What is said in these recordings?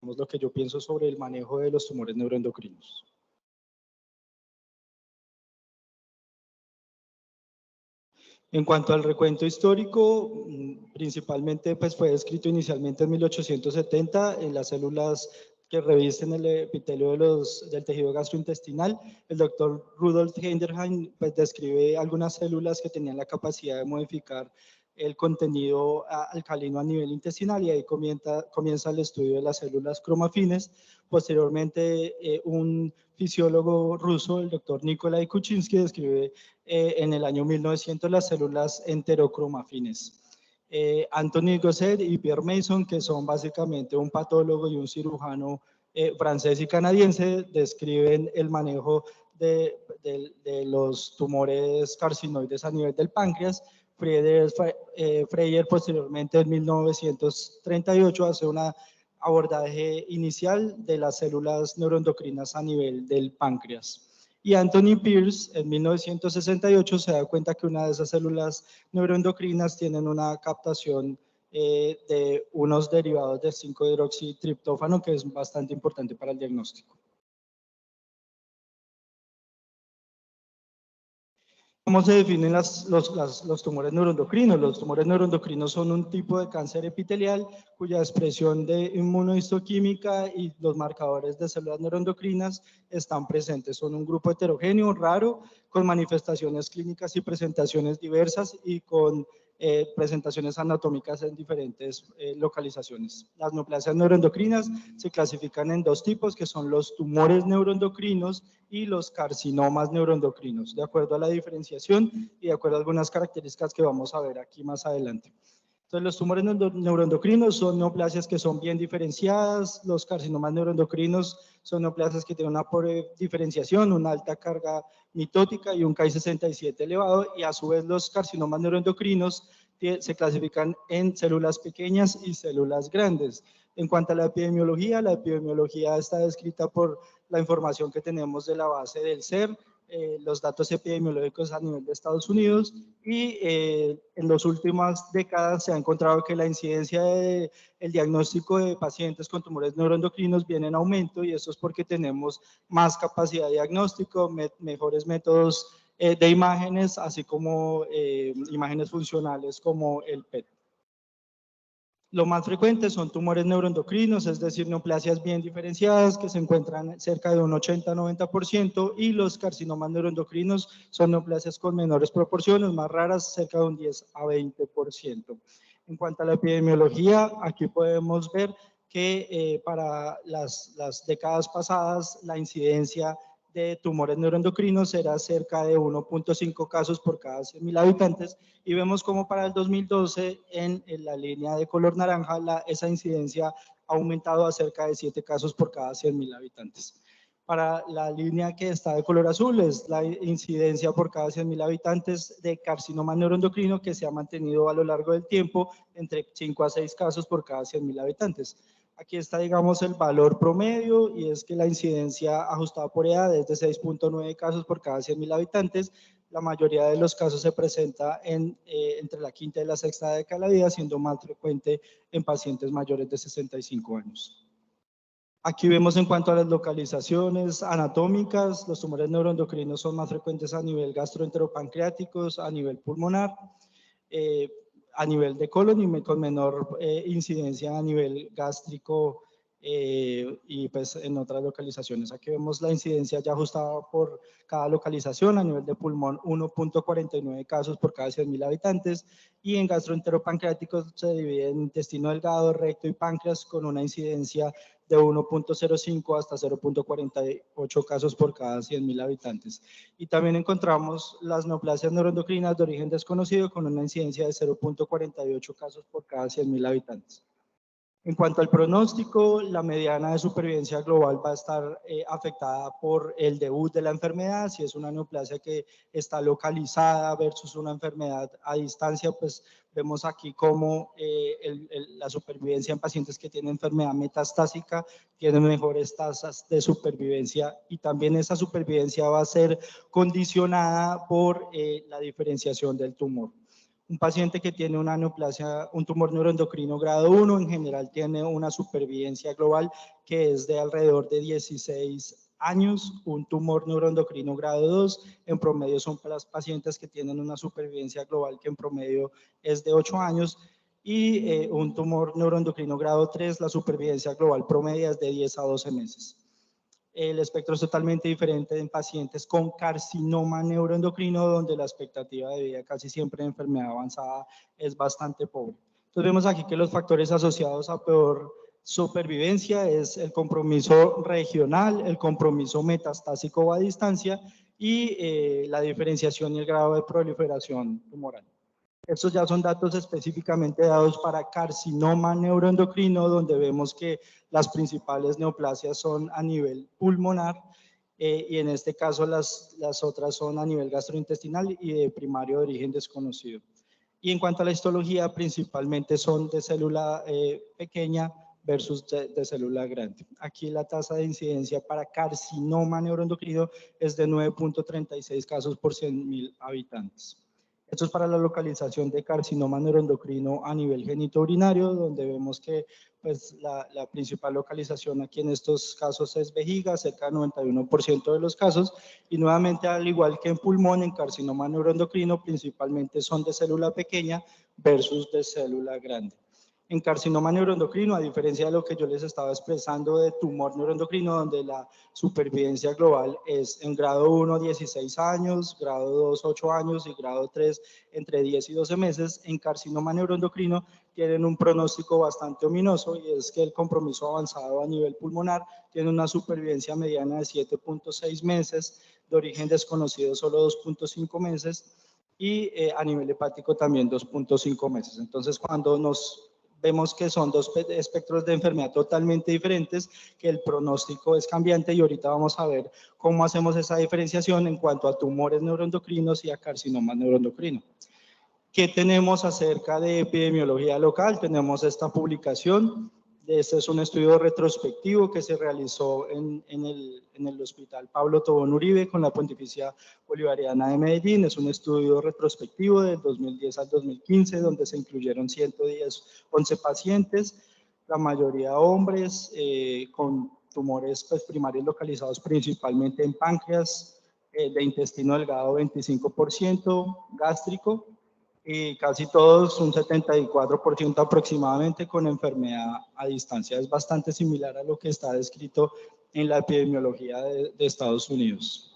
lo que yo pienso sobre el manejo de los tumores neuroendocrinos. En cuanto al recuento histórico, principalmente pues fue descrito inicialmente en 1870 en las células que revisten el epitelio del tejido gastrointestinal. El doctor Rudolf Heidenreich pues describe algunas células que tenían la capacidad de modificar el contenido alcalino a nivel intestinal, y ahí comienza el estudio de las células cromafines. Posteriormente, un fisiólogo ruso, el doctor Nikolai Kuczynski, describe en el año 1900 las células enterocromafines. Anthony Gosset y Pierre Mason, que son básicamente un patólogo y un cirujano francés y canadiense, describen el manejo de los tumores carcinoides a nivel del páncreas. Freyer posteriormente en 1938 hace un abordaje inicial de las células neuroendocrinas a nivel del páncreas. Y Anthony Pierce en 1968 se da cuenta que una de esas células neuroendocrinas tienen una captación de unos derivados de 5-hidroxitriptófano, que es bastante importante para el diagnóstico. ¿Cómo se definen los tumores neuroendocrinos? Los tumores neuroendocrinos son un tipo de cáncer epitelial cuya expresión de inmunohistoquímica y los marcadores de células neuroendocrinas están presentes. Son un grupo heterogéneo, raro, con manifestaciones clínicas y presentaciones diversas y con presentaciones anatómicas en diferentes localizaciones. Las neoplasias neuroendocrinas se clasifican en dos tipos, que son los tumores neuroendocrinos y los carcinomas neuroendocrinos, de acuerdo a la diferenciación y de acuerdo a algunas características que vamos a ver aquí más adelante. Entonces, los tumores neuroendocrinos son neoplasias que son bien diferenciadas. Los carcinomas neuroendocrinos son neoplasias que tienen una pobre diferenciación, una alta carga mitótica y un Ki-67 elevado, y a su vez los carcinomas neuroendocrinos se clasifican en células pequeñas y células grandes. En cuanto a la epidemiología está descrita por la información que tenemos de la base del SER, los datos epidemiológicos a nivel de Estados Unidos, y en las últimas décadas se ha encontrado que la incidencia del diagnóstico de pacientes con tumores neuroendocrinos viene en aumento, y eso es porque tenemos más capacidad de diagnóstico, mejores métodos de imágenes, así como imágenes funcionales como el PET. Lo más frecuente son tumores neuroendocrinos, es decir, neoplasias bien diferenciadas que se encuentran cerca de un 80-90%, y los carcinomas neuroendocrinos son neoplasias con menores proporciones, más raras, cerca de un 10-20%. En cuanto a la epidemiología, aquí podemos ver que para las décadas pasadas la incidencia de tumores neuroendocrinos era cerca de 1.5 casos por cada 100.000 habitantes, y vemos como para el 2012 en la línea de color naranja esa incidencia ha aumentado a cerca de 7 casos por cada 100.000 habitantes. Para la línea que está de color azul es la incidencia por cada 100.000 habitantes de carcinoma neuroendocrino, que se ha mantenido a lo largo del tiempo entre 5 a 6 casos por cada 100.000 habitantes. Aquí está, digamos, el valor promedio, y es que la incidencia ajustada por edad es de 6.9 casos por cada 100.000 habitantes. La mayoría de los casos se presenta entre la quinta y la sexta década de la vida, siendo más frecuente en pacientes mayores de 65 años. Aquí vemos en cuanto a las localizaciones anatómicas, los tumores neuroendocrinos son más frecuentes a nivel gastroenteropancreático, a nivel pulmonar, a nivel de colon, y con menor incidencia a nivel gástrico y pues en otras localizaciones. Aquí vemos la incidencia ya ajustada por cada localización. A nivel de pulmón, 1.49 casos por cada 100.000 habitantes, y en gastroenteropancreático se divide en intestino delgado, recto y páncreas, con una incidencia de 1.05 hasta 0.48 casos por cada 100.000 habitantes. Y también encontramos las neoplasias neuroendocrinas de origen desconocido con una incidencia de 0.48 casos por cada 100.000 habitantes. En cuanto al pronóstico, la mediana de supervivencia global va a estar afectada por el debut de la enfermedad. Si es una neoplasia que está localizada versus una enfermedad a distancia, pues vemos aquí cómo la supervivencia en pacientes que tienen enfermedad metastásica tiene mejores tasas de supervivencia, y también esa supervivencia va a ser condicionada por la diferenciación del tumor. Un paciente que tiene una neoplasia, un tumor neuroendocrino grado 1, en general tiene una supervivencia global que es de alrededor de 16 años. Un tumor neuroendocrino grado 2, en promedio son para las pacientes que tienen una supervivencia global que en promedio es de 8 años. Y un tumor neuroendocrino grado 3, la supervivencia global promedio es de 10 a 12 meses. El espectro es totalmente diferente en pacientes con carcinoma neuroendocrino, donde la expectativa de vida casi siempre en enfermedad avanzada es bastante pobre. Entonces vemos aquí que los factores asociados a peor supervivencia es el compromiso regional, el compromiso metastásico o a distancia y la diferenciación y el grado de proliferación tumoral. Estos ya son datos específicamente dados para carcinoma neuroendocrino, donde vemos que las principales neoplasias son a nivel pulmonar y en este caso las otras son a nivel gastrointestinal y de primario de origen desconocido. Y en cuanto a la histología, principalmente son de célula pequeña versus de célula grande. Aquí la tasa de incidencia para carcinoma neuroendocrino es de 9.36 casos por 100.000 habitantes. Esto es para la localización de carcinoma neuroendocrino a nivel genitourinario, donde vemos que pues, la principal localización aquí en estos casos es vejiga, cerca del 91% de los casos, y nuevamente al igual que en pulmón, en carcinoma neuroendocrino principalmente son de célula pequeña versus de célula grande. En carcinoma neuroendocrino, a diferencia de lo que yo les estaba expresando de tumor neuroendocrino, donde la supervivencia global es en grado 1, 16 años, grado 2, 8 años y grado 3, entre 10 y 12 meses, en carcinoma neuroendocrino tienen un pronóstico bastante ominoso y es que el compromiso avanzado a nivel pulmonar tiene una supervivencia mediana de 7.6 meses, de origen desconocido solo 2.5 meses y a nivel hepático también 2.5 meses. Entonces, cuando vemos que son dos espectros de enfermedad totalmente diferentes, que el pronóstico es cambiante y ahorita vamos a ver cómo hacemos esa diferenciación en cuanto a tumores neuroendocrinos y a carcinoma neuroendocrino. ¿Qué tenemos acerca de epidemiología local? Tenemos esta publicación. Este es un estudio retrospectivo que se realizó en el Hospital Pablo Tobón Uribe con la Pontificia Bolivariana de Medellín. Es un estudio retrospectivo del 2010 al 2015, donde se incluyeron 11 pacientes, la mayoría hombres, con tumores pues, primarios localizados principalmente en páncreas, de intestino delgado 25%, gástrico, y casi todos, un 74% aproximadamente, con enfermedad a distancia. Es bastante similar a lo que está descrito en la epidemiología de Estados Unidos.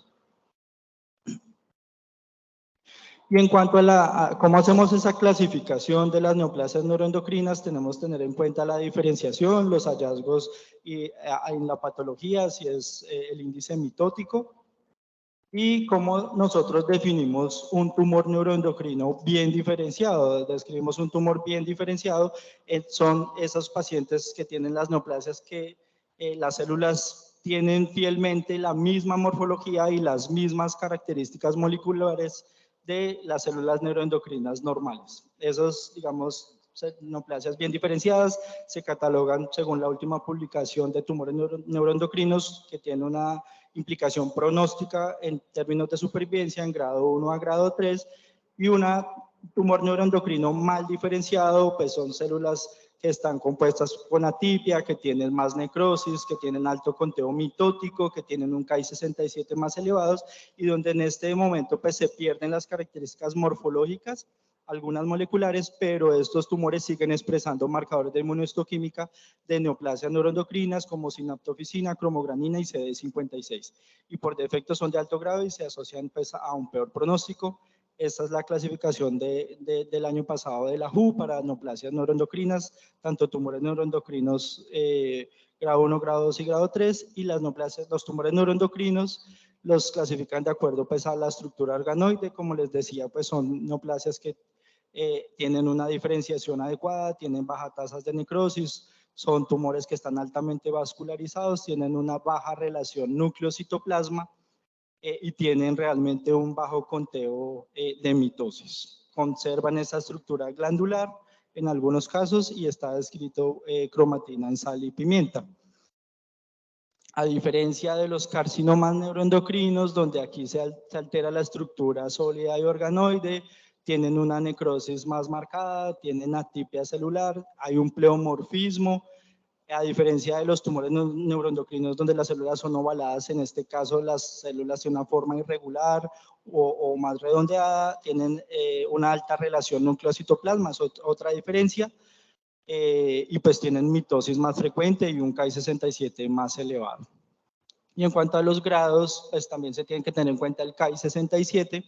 Y en cuanto a cómo hacemos esa clasificación de las neoplasias neuroendocrinas, tenemos que tener en cuenta la diferenciación, los hallazgos y, en la patología, si es el índice mitótico, y cómo nosotros definimos un tumor neuroendocrino bien diferenciado. Describimos un tumor bien diferenciado, son esos pacientes que tienen las neoplasias que las células tienen fielmente la misma morfología y las mismas características moleculares de las células neuroendocrinas normales. Esos, digamos, neoplasias bien diferenciadas se catalogan según la última publicación de tumores neuroendocrinos que tiene una implicación pronóstica en términos de supervivencia en grado 1 a grado 3 y un tumor neuroendocrino mal diferenciado, pues son células que están compuestas con atipia, que tienen más necrosis, que tienen alto conteo mitótico, que tienen un Ki-67 más elevados y donde en este momento pues se pierden las características morfológicas, algunas moleculares, pero estos tumores siguen expresando marcadores de inmunohistoquímica de neoplasias neuroendocrinas como sinaptofisina, cromogranina y CD56. Y por defecto son de alto grado y se asocian pues, a un peor pronóstico. Esta es la clasificación del año pasado de la WHO para neoplasias neuroendocrinas, tanto tumores neuroendocrinos grado 1, grado 2 y grado 3, y las neoplasias, los tumores neuroendocrinos los clasifican de acuerdo pues, a la estructura organoide. Como les decía, pues son neoplasias que tienen una diferenciación adecuada, tienen bajas tasas de necrosis, son tumores que están altamente vascularizados, tienen una baja relación núcleo-citoplasma y tienen realmente un bajo conteo de mitosis. Conservan esa estructura glandular en algunos casos y está descrito cromatina en sal y pimienta. A diferencia de los carcinomas neuroendocrinos, donde aquí se altera la estructura sólida y organoide, tienen una necrosis más marcada, tienen atipia celular, hay un pleomorfismo. A diferencia de los tumores neuroendocrinos donde las células son ovaladas, en este caso las células tienen una forma irregular o más redondeada, tienen una alta relación núcleo-citoplasma, es otra diferencia, y pues tienen mitosis más frecuente y un Ki-67 más elevado. Y en cuanto a los grados, pues también se tienen que tener en cuenta el Ki-67.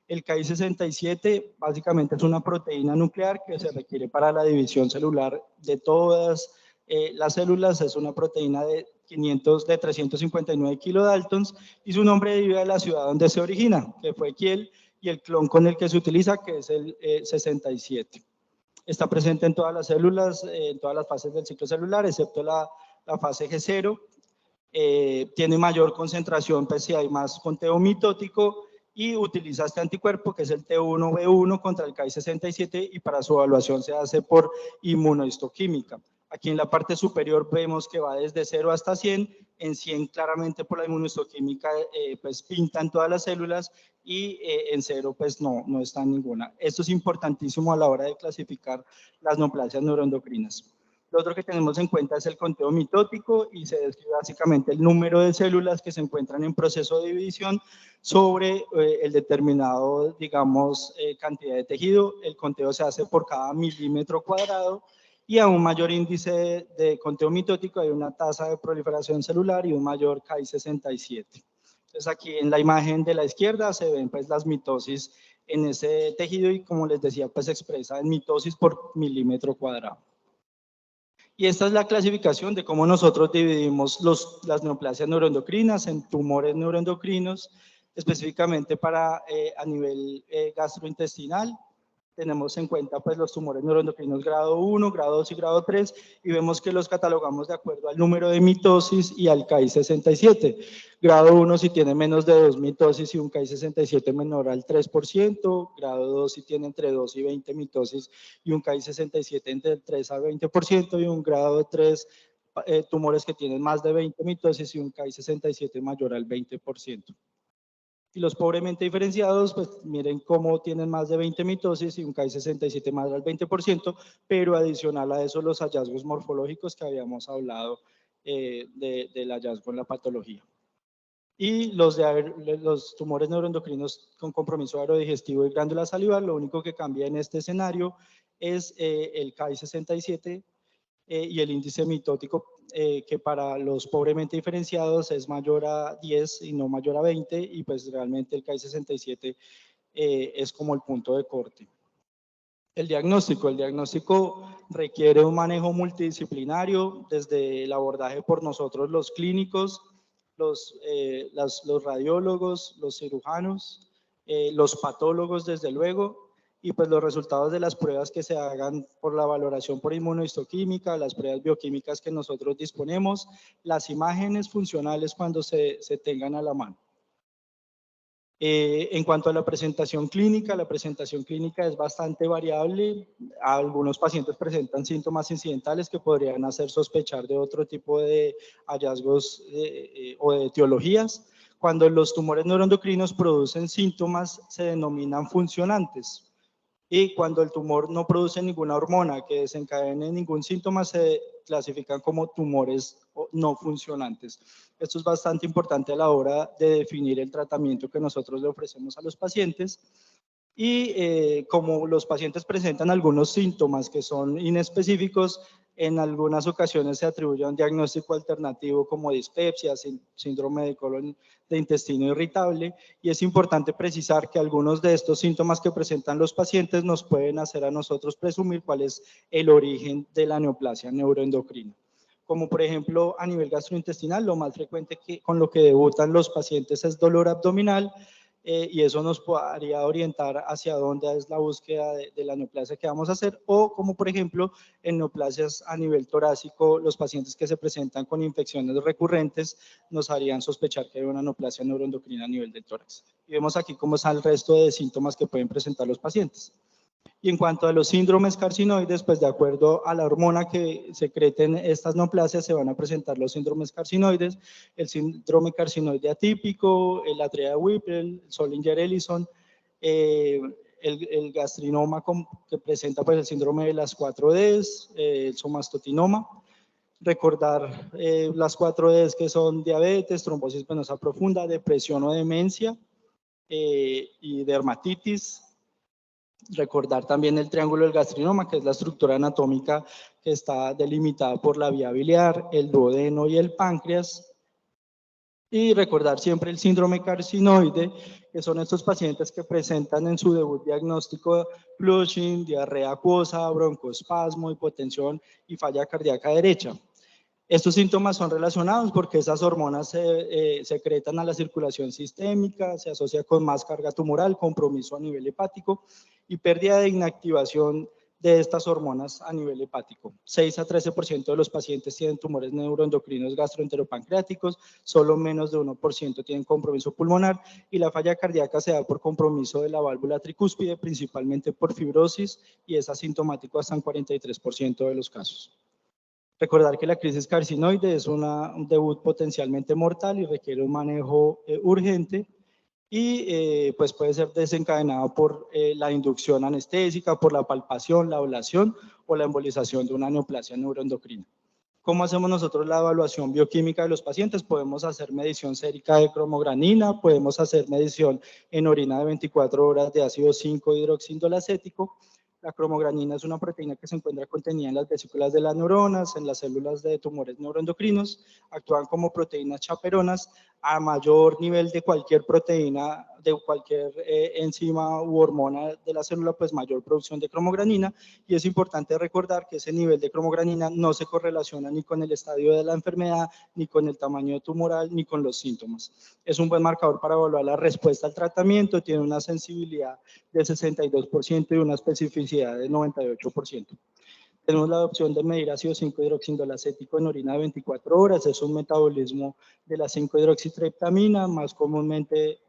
El Ki-67 básicamente es una proteína nuclear que se requiere para la división celular de todas las células. Es una proteína de 359 kilodaltons y su nombre deriva de la ciudad donde se origina, que fue Kiel, y el clon con el que se utiliza, que es el 67. Está presente en todas las células, en todas las fases del ciclo celular, excepto la fase G0. Tiene mayor concentración, pues si hay más conteo mitótico, y utiliza este anticuerpo que es el T1B1 contra el Ki-67 y para su evaluación se hace por inmunohistoquímica. Aquí en la parte superior vemos que va desde 0 hasta 100, en 100 claramente por la inmunohistoquímica pues pintan todas las células y en 0 pues no está en ninguna. Esto es importantísimo a la hora de clasificar las neoplasias neuroendocrinas. Lo otro que tenemos en cuenta es el conteo mitótico y se describe básicamente el número de células que se encuentran en proceso de división sobre el determinado, digamos, cantidad de tejido. El conteo se hace por cada milímetro cuadrado y a un mayor índice de conteo mitótico hay una tasa de proliferación celular y un mayor Ki-67. Entonces aquí en la imagen de la izquierda se ven pues las mitosis en ese tejido y como les decía pues se expresa en mitosis por milímetro cuadrado. Y esta es la clasificación de cómo nosotros dividimos las neoplasias neuroendocrinas en tumores neuroendocrinos, específicamente para a nivel gastrointestinal. Tenemos en cuenta pues los tumores neuroendocrinos grado 1, grado 2 y grado 3 y vemos que los catalogamos de acuerdo al número de mitosis y al Ki-67. Grado 1 si tiene menos de 2 mitosis y un Ki-67 menor al 3%, grado 2 si tiene entre 2 y 20 mitosis y un Ki-67 entre el 3 a 20% y un grado 3 tumores que tienen más de 20 mitosis y un Ki-67 mayor al 20%. Y los pobremente diferenciados, pues miren cómo tienen más de 20 mitosis y un Ki-67 más del 20%, pero adicional a eso los hallazgos morfológicos que habíamos hablado del hallazgo en la patología. Y los tumores neuroendocrinos con compromiso aerodigestivo y glándula salivar, lo único que cambia en este escenario es el Ki-67 y el índice mitótico que para los pobremente diferenciados es mayor a 10 y no mayor a 20 y pues realmente el Ki-67 es como el punto de corte. El diagnóstico requiere un manejo multidisciplinario desde el abordaje por nosotros los clínicos, los radiólogos, los cirujanos, los patólogos desde luego, y pues los resultados de las pruebas que se hagan por la valoración por inmunohistoquímica, las pruebas bioquímicas que nosotros disponemos, las imágenes funcionales cuando se tengan a la mano. En cuanto a la presentación clínica es bastante variable. Algunos pacientes presentan síntomas incidentales que podrían hacer sospechar de otro tipo de hallazgos o de etiologías. Cuando los tumores neuroendocrinos producen síntomas, se denominan funcionantes. Y cuando el tumor no produce ninguna hormona que desencadene ningún síntoma, se clasifican como tumores no funcionantes. Esto es bastante importante a la hora de definir el tratamiento que nosotros le ofrecemos a los pacientes. Y como los pacientes presentan algunos síntomas que son inespecíficos, en algunas ocasiones se atribuye a un diagnóstico alternativo como dispepsia, síndrome de colon de intestino irritable, y es importante precisar que algunos de estos síntomas que presentan los pacientes nos pueden hacer a nosotros presumir cuál es el origen de la neoplasia neuroendocrina. Como por ejemplo a nivel gastrointestinal, lo más frecuente con lo que debutan los pacientes es dolor abdominal, y eso nos podría orientar hacia dónde es la búsqueda de la neoplasia que vamos a hacer, o como por ejemplo en neoplasias a nivel torácico, los pacientes que se presentan con infecciones recurrentes nos harían sospechar que hay una neoplasia neuroendocrina a nivel del tórax. Y vemos aquí cómo está el resto de síntomas que pueden presentar los pacientes. Y en cuanto a los síndromes carcinoides, pues de acuerdo a la hormona que secreten estas neoplasias, se van a presentar los síndromes carcinoides, el síndrome carcinoide atípico, el Atrea-Whipple, el Zollinger-Ellison, el gastrinoma que presenta pues, el síndrome de las 4Ds, el somastotinoma. Recordar las 4Ds que son diabetes, trombosis venosa profunda, depresión o demencia y dermatitis. Recordar también el triángulo del gastrinoma, que es la estructura anatómica que está delimitada por la vía biliar, el duodeno y el páncreas. Y recordar siempre el síndrome carcinoide, que son estos pacientes que presentan en su debut diagnóstico Flushing, diarrea acuosa, broncoespasmo, hipotensión y falla cardíaca derecha. Estos síntomas son relacionados porque esas hormonas se secretan a la circulación sistémica, se asocia con más carga tumoral, compromiso a nivel hepático y pérdida de inactivación de estas hormonas a nivel hepático. 6 a 13% de los pacientes tienen tumores neuroendocrinos gastroenteropancreáticos, solo menos de 1% tienen compromiso pulmonar y la falla cardíaca se da por compromiso de la válvula tricúspide, principalmente por fibrosis y es asintomático hasta en 43% de los casos. Recordar que la crisis carcinoide es un debut potencialmente mortal y requiere un manejo urgente y pues puede ser desencadenada por la inducción anestésica, por la palpación, la ablación o la embolización de una neoplasia neuroendocrina. ¿Cómo hacemos nosotros la evaluación bioquímica de los pacientes? Podemos hacer medición sérica de cromogranina, podemos hacer medición en orina de 24 horas de ácido 5-hidroxindolacético. La cromogranina es una proteína que se encuentra contenida en las vesículas de las neuronas, en las células de tumores neuroendocrinos, actúan como proteínas chaperonas a mayor nivel de cualquier proteína, de cualquier enzima u hormona de la célula, pues mayor producción de cromogranina, y es importante recordar que ese nivel de cromogranina no se correlaciona ni con el estadio de la enfermedad, ni con el tamaño tumoral, ni con los síntomas. Es un buen marcador para evaluar la respuesta al tratamiento, tiene una sensibilidad de 62% y una especificidad de 98%. Tenemos la opción de medir ácido 5-hidroxindolacético en orina de 24 horas, es un metabolismo de la 5-hidroxitriptamina, más comúnmente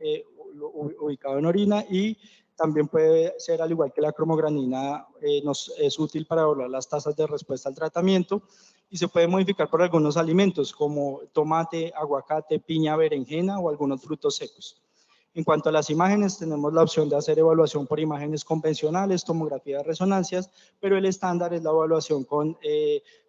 ubicado en orina, y también puede ser, al igual que la cromogranina, es útil para evaluar las tasas de respuesta al tratamiento y se puede modificar por algunos alimentos como tomate, aguacate, piña, berenjena o algunos frutos secos. En cuanto a las imágenes, tenemos la opción de hacer evaluación por imágenes convencionales, tomografía de resonancias, pero el estándar es la evaluación con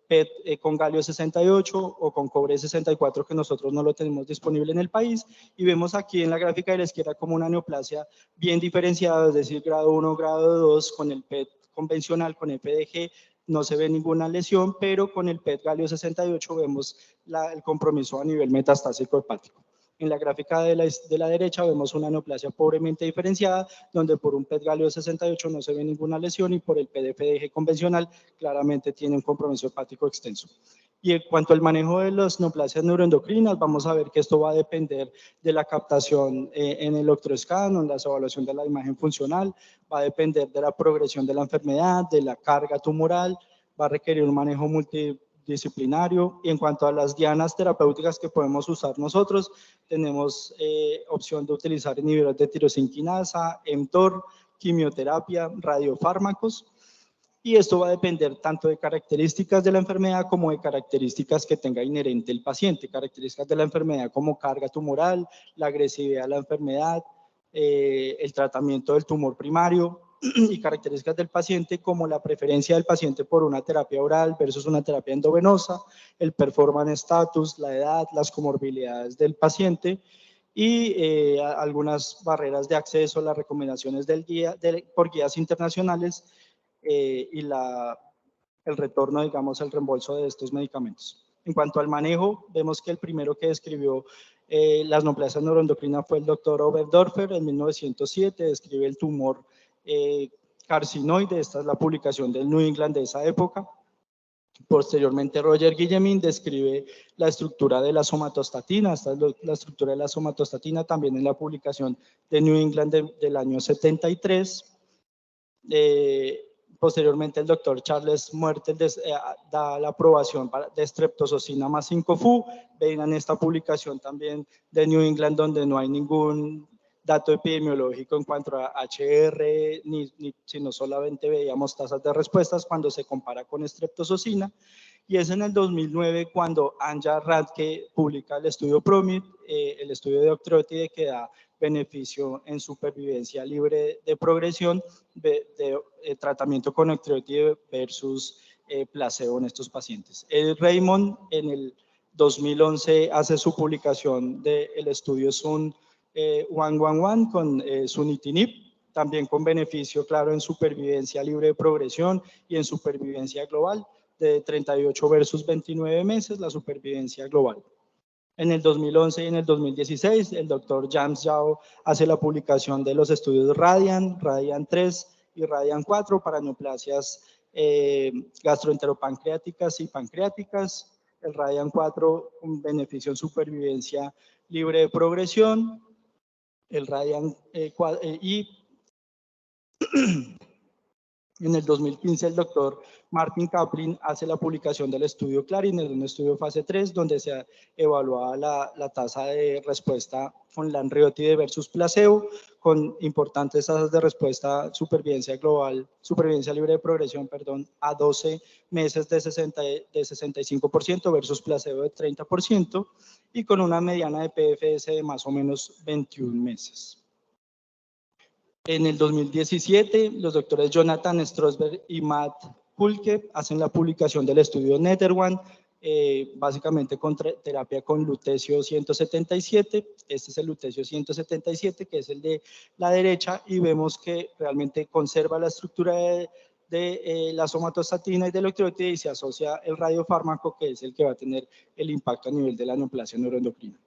PET con galio 68 o con cobre 64, que nosotros no lo tenemos disponible en el país. Y vemos aquí en la gráfica de la izquierda como una neoplasia bien diferenciada, es decir, grado 1, grado 2, con el PET convencional, con FDG, no se ve ninguna lesión, pero con el PET galio 68 vemos el compromiso a nivel metastásico hepático. En la gráfica de la derecha vemos una neoplasia pobremente diferenciada, donde por un PET galio 68 no se ve ninguna lesión y por el PET-FDG convencional claramente tiene un compromiso hepático extenso. Y en cuanto al manejo de las neoplasias neuroendocrinas, vamos a ver que esto va a depender de la captación en el octoscano, en la evaluación de la imagen funcional, va a depender de la progresión de la enfermedad, de la carga tumoral, va a requerir un manejo multidisciplinario. Y en cuanto a las dianas terapéuticas que podemos usar nosotros, tenemos opción de utilizar inhibidores de tirosinquinasa, mTOR, quimioterapia, radiofármacos. Y esto va a depender tanto de características de la enfermedad como de características que tenga inherente el paciente, características de la enfermedad como carga tumoral, la agresividad de la enfermedad, el tratamiento del tumor primario y características del paciente como la preferencia del paciente por una terapia oral versus una terapia endovenosa, el performance status, la edad, las comorbilidades del paciente y algunas barreras de acceso, las recomendaciones por guías internacionales y el retorno, digamos, el reembolso de estos medicamentos. En cuanto al manejo, vemos que el primero que describió las neoplasias neuroendocrinas fue el doctor Oberdorfer en 1907, describe el tumor carcinoide, esta es la publicación del New England de esa época. Posteriormente, Roger Guillemin describe la estructura de la somatostatina, esta es la estructura de la somatostatina también en la publicación de New England del año 73. Posteriormente, el doctor Charles Muertel da la aprobación de streptozocina más 5-FU. Ven en esta publicación también de New England, donde no hay ningún dato epidemiológico en cuanto a HR, sino solamente veíamos tasas de respuestas cuando se compara con streptozocina. Y es en el 2009 cuando Anja Radke publica el estudio PROMIT, el estudio de octreotide que da beneficio en supervivencia libre de progresión de tratamiento con octreotide versus placebo en estos pacientes. Raymond en el 2011 hace su publicación del estudio SUN 111 con sunitinib, también con beneficio claro en supervivencia libre de progresión y en supervivencia global de 38 versus 29 meses, la supervivencia global. En el 2011 y en el 2016, el doctor James Yao hace la publicación de los estudios Radiant, Radiant 3 y Radiant 4 para neoplasias gastroenteropancreáticas y pancreáticas. El Radiant 4 un beneficio en supervivencia libre de progresión. El Radiant y en el 2015 el doctor Martin Kaplan hace la publicación del estudio Clarinet, un estudio fase 3, donde se evaluaba la tasa de respuesta con lanreotide versus placebo, con importantes tasas de respuesta, supervivencia global, supervivencia libre de progresión, perdón, a 12 meses de 65% versus placebo de 30%, y con una mediana de PFS de más o menos 21 meses. En el 2017, los doctores Jonathan Strosberg y Matt Kulke hacen la publicación del estudio NETHER-1, básicamente con terapia con lutecio 177. Este es el lutecio 177, que es el de la derecha, y vemos que realmente conserva la estructura de la somatostatina y del octreotide y se asocia el radiofármaco, que es el que va a tener el impacto a nivel de la neoplasia neuroendocrina.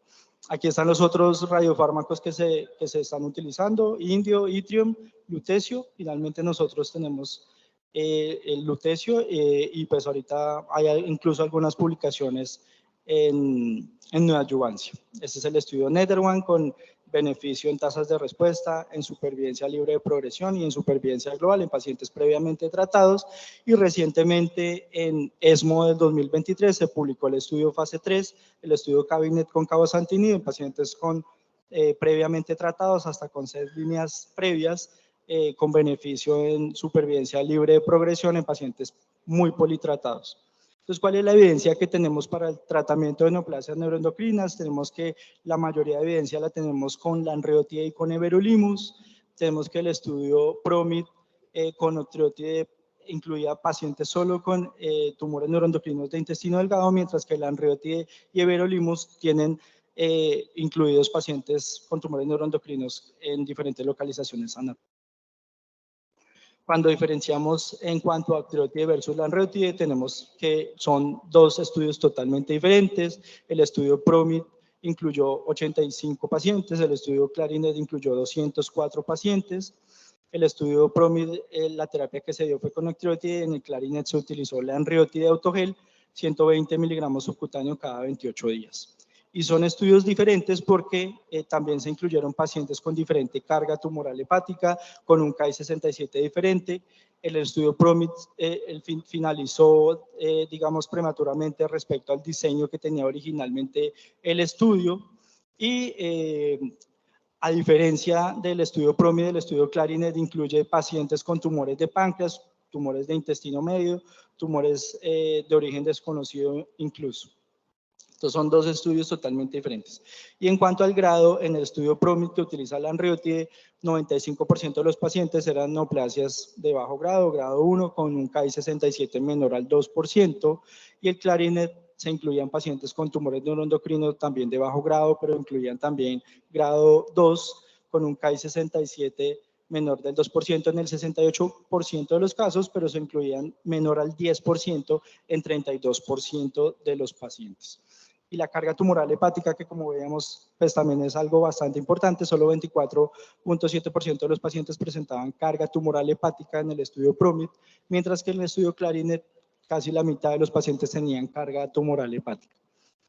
Aquí están los otros radiofármacos que se están utilizando: indio, itrium, lutecio. Finalmente nosotros tenemos el lutecio y pues ahorita hay incluso algunas publicaciones en neoadyuvancia. Este es el estudio NETHER-1 con beneficio en tasas de respuesta, en supervivencia libre de progresión y en supervivencia global en pacientes previamente tratados. Y recientemente en ESMO del 2023 se publicó el estudio fase 3, el estudio Cabinet con cabozantinib en pacientes previamente tratados hasta con 6 líneas previas, con beneficio en supervivencia libre de progresión en pacientes muy politratados. Entonces, ¿cuál es la evidencia que tenemos para el tratamiento de neoplasias neuroendocrinas? Tenemos que la mayoría de evidencia la tenemos con lanreotide y con everolimus. Tenemos que el estudio PROMIT con octreotide incluía pacientes solo con tumores neuroendocrinos de intestino delgado, mientras que lanreotide y everolimus tienen incluidos pacientes con tumores neuroendocrinos en diferentes localizaciones anatómicas. Cuando diferenciamos en cuanto a octreotide versus lanreotide, tenemos que son dos estudios totalmente diferentes. El estudio PROMIT incluyó 85 pacientes, el estudio Clarinet incluyó 204 pacientes. El estudio PROMIT, la terapia que se dio fue con octreotide, en el Clarinet se utilizó lanreotide autogel, 120 miligramos subcutáneo cada 28 días. Y son estudios diferentes porque también se incluyeron pacientes con diferente carga tumoral hepática, con un Ki-67 diferente. El estudio PROMIT finalizó, digamos, prematuramente respecto al diseño que tenía originalmente el estudio. Y a diferencia del estudio PROMIT, el estudio Clarinet incluye pacientes con tumores de páncreas, tumores de intestino medio, tumores de origen desconocido incluso. Estos son dos estudios totalmente diferentes. Y en cuanto al grado, en el estudio PROMIT que utiliza lanreotide, 95% de los pacientes eran neoplasias de bajo grado, grado 1, con un Ki-67 menor al 2%, y el Clarinet se incluían pacientes con tumores neuroendocrinos también de bajo grado, pero incluían también grado 2, con un Ki-67 menor del 2% en el 68% de los casos, pero se incluían menor al 10% en 32% de los pacientes. Y la carga tumoral hepática, que como veíamos, pues también es algo bastante importante, solo 24.7% de los pacientes presentaban carga tumoral hepática en el estudio PROMIT, mientras que en el estudio Clarinet casi la mitad de los pacientes tenían carga tumoral hepática.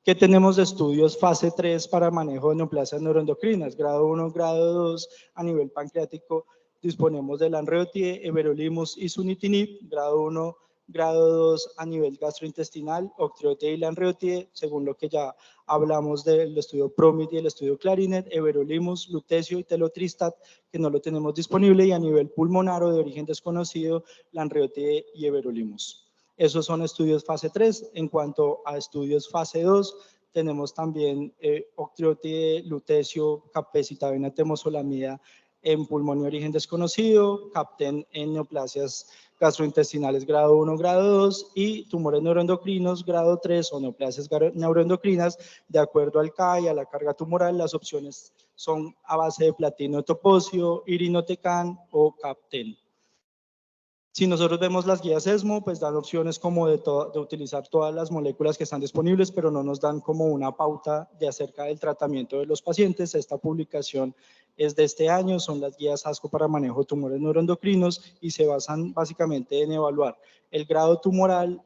¿Qué tenemos de estudios fase 3 para manejo de neoplasias neuroendocrinas? Grado 1, grado 2, a nivel pancreático disponemos de lanreotide, everolimus y sunitinib. Grado 1, grado 2 a nivel gastrointestinal, octreotide y lanreotide, según lo que ya hablamos del estudio PROMIT y el estudio Clarinet, everolimus, lutecio y telotristat, que no lo tenemos disponible, y a nivel pulmonar o de origen desconocido, lanreotide y everolimus. Esos son estudios fase 3. En cuanto a estudios fase 2, tenemos también octreotide, lutecio, capecitabina, temozolomida en pulmón y origen desconocido, CAPTEN en neoplasias gastrointestinales grado 1, grado 2 y tumores neuroendocrinos grado 3 o neoplasias neuroendocrinas. De acuerdo al CAI, a la carga tumoral, las opciones son a base de platino toposio, irinotecan o CAPTEN. Si nosotros vemos las guías ESMO, pues dan opciones como de utilizar todas las moléculas que están disponibles, pero no nos dan como una pauta de acerca del tratamiento de los pacientes. Esta publicación es de este año, son las guías ASCO para manejo de tumores neuroendocrinos y se basan básicamente en evaluar el grado tumoral,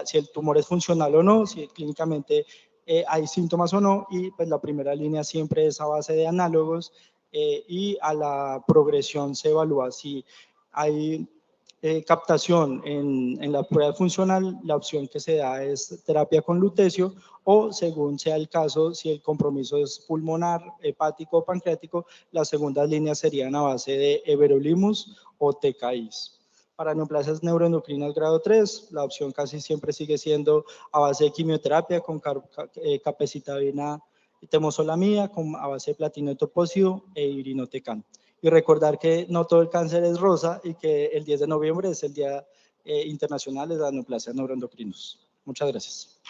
si el tumor es funcional o no, si clínicamente hay síntomas o no, y pues la primera línea siempre es a base de análogos y a la progresión se evalúa si hay captación en la prueba funcional, la opción que se da es terapia con lutecio o, según sea el caso, si el compromiso es pulmonar, hepático o pancreático, las segundas líneas serían a base de everolimus o TKIs. Para neoplasias neuroendocrinas grado 3, la opción casi siempre sigue siendo a base de quimioterapia con capecitabina y temozolomida, a base de platino toposio e irinotecan. Y recordar que no todo el cáncer es rosa y que el 10 de noviembre es el Día Internacional de la Neoplasia Neuroendocrinos. Muchas gracias.